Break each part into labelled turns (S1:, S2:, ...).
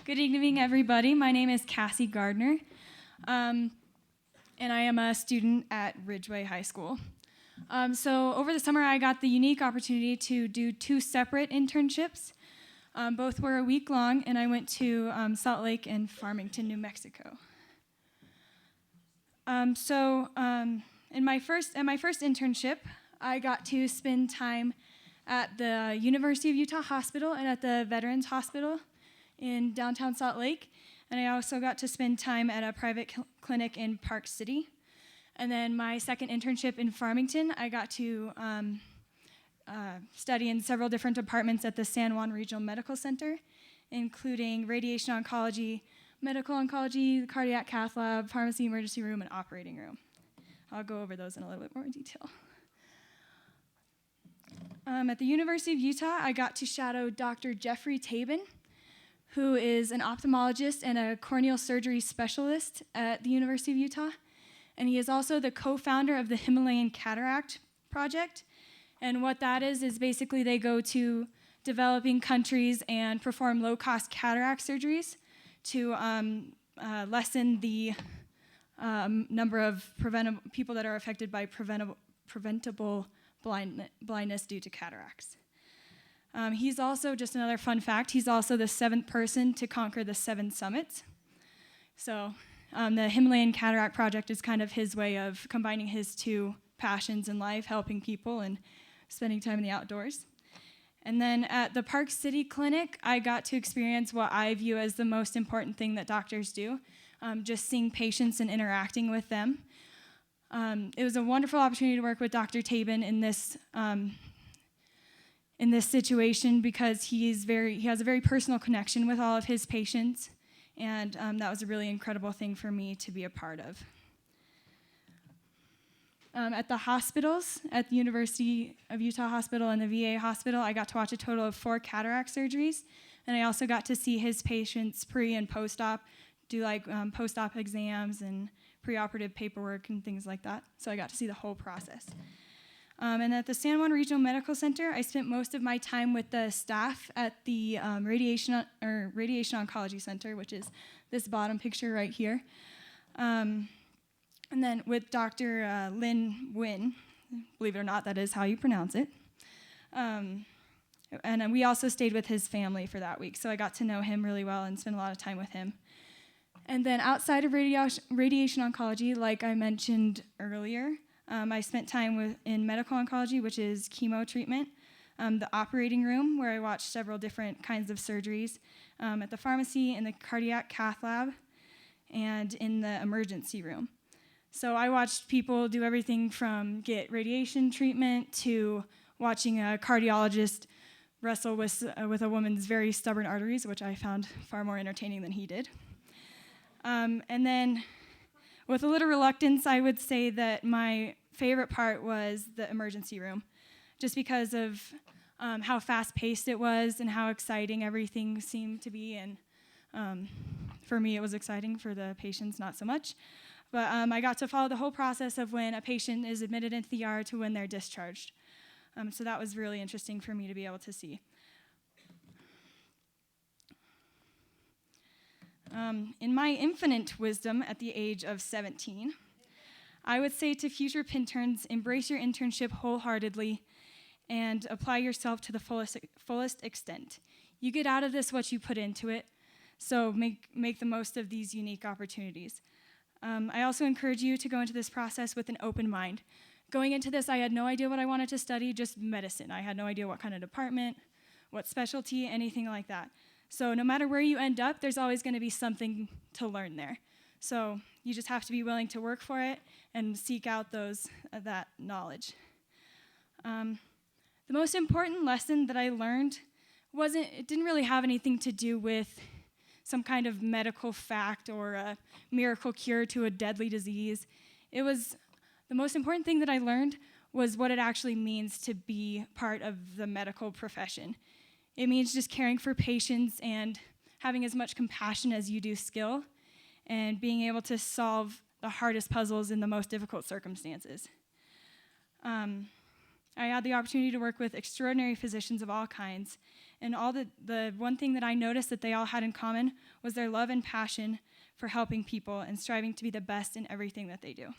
S1: Good evening, everybody. My name is Cassie Gardiner, and I am a student at Ridgeway High School. So over the summer, I got the unique opportunity to do 2 separate internships. Both were a week long, and I went to Salt Lake and Farmington, New Mexico. In my first internship, I got to spend time at the University of Utah Hospital and at the Veterans Hospital in downtown Salt Lake. And I also got to spend time at a private clinic in Park City. And then my second internship in Farmington, I got to study in several different departments at the San Juan Regional Medical Center, including radiation oncology, medical oncology, cardiac cath lab, pharmacy, emergency room, and operating room. I'll go over those in a little bit more detail. At the University of Utah, I got to shadow Dr. Jeffrey Tabin, who is an ophthalmologist and a corneal surgery specialist at the University of Utah. And he is also the co-founder of the Himalayan Cataract Project. And what that is basically they go to developing countries and perform low-cost cataract surgeries to lessen the number of people that are affected by preventable blindness due to cataracts. He's also, just another fun fact, he's also the 7th person to conquer the 7 summits. So the Himalayan Cataract Project is kind of his way of combining his 2 passions in life, helping people and spending time in the outdoors. And then at the Park City Clinic, I got to experience what I view as the most important thing that doctors do, just seeing patients and interacting with them. It was a wonderful opportunity to work with Dr. Tabin in this situation because he has a very personal connection with all of his patients, and that was a really incredible thing for me to be a part of. At the hospitals, at the University of Utah Hospital and the VA Hospital, I got to watch a total of 4 cataract surgeries, and I also got to see his patients pre- and post-op, do post-op exams and preoperative paperwork and things like that. So I got to see the whole process. And at the San Juan Regional Medical Center, I spent most of my time with the staff at the Radiation Oncology Center, which is this bottom picture right here. And then with Dr. Lin Win, believe it or not, that is how you pronounce it. And we also stayed with his family for that week, so I got to know him really well and spend a lot of time with him. And then outside of radiation oncology, like I mentioned earlier, I spent time in medical oncology, which is chemo treatment, the operating room, where I watched several different kinds of surgeries, at the pharmacy, in the cardiac cath lab, and in the emergency room. So I watched people do everything from get radiation treatment to watching a cardiologist wrestle with a woman's very stubborn arteries, which I found far more entertaining than he did. And then, with a little reluctance, I would say that my favorite part was the emergency room, just because of how fast-paced it was and how exciting everything seemed to be. And for me, it was exciting. For the patients, not so much. But I got to follow the whole process of when a patient is admitted into the ER to when they're discharged. So that was really interesting for me to be able to see. In my infinite wisdom at the age of 17, I would say to future Pinterns, embrace your internship wholeheartedly and apply yourself to the fullest extent. You get out of this what you put into it, so make the most of these unique opportunities. I also encourage you to go into this process with an open mind. Going into this, I had no idea what I wanted to study, just medicine. I had no idea what kind of department, what specialty, anything like that. So no matter where you end up, there's always going to be something to learn there. So you just have to be willing to work for it and seek out that knowledge. The most important lesson that I learned it didn't really have anything to do with some kind of medical fact or a miracle cure to a deadly disease. The most important thing that I learned was what it actually means to be part of the medical profession. It means just caring for patients and having as much compassion as you do skill, and being able to solve the hardest puzzles in the most difficult circumstances. I had the opportunity to work with extraordinary physicians of all kinds, and the one thing that I noticed that they all had in common was their love and passion for helping people and striving to be the best in everything that they do.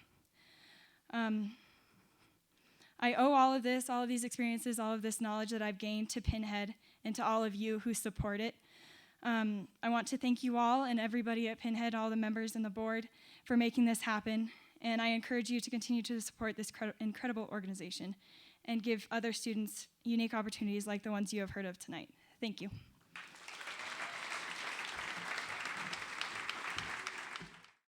S1: I owe all of these experiences, all of this knowledge that I've gained to Pinhead and to all of you who support it. I want to thank you all and everybody at Pinhead, all the members and the board, for making this happen. And I encourage you to continue to support this incredible organization and give other students unique opportunities like the ones you have heard of tonight. Thank you.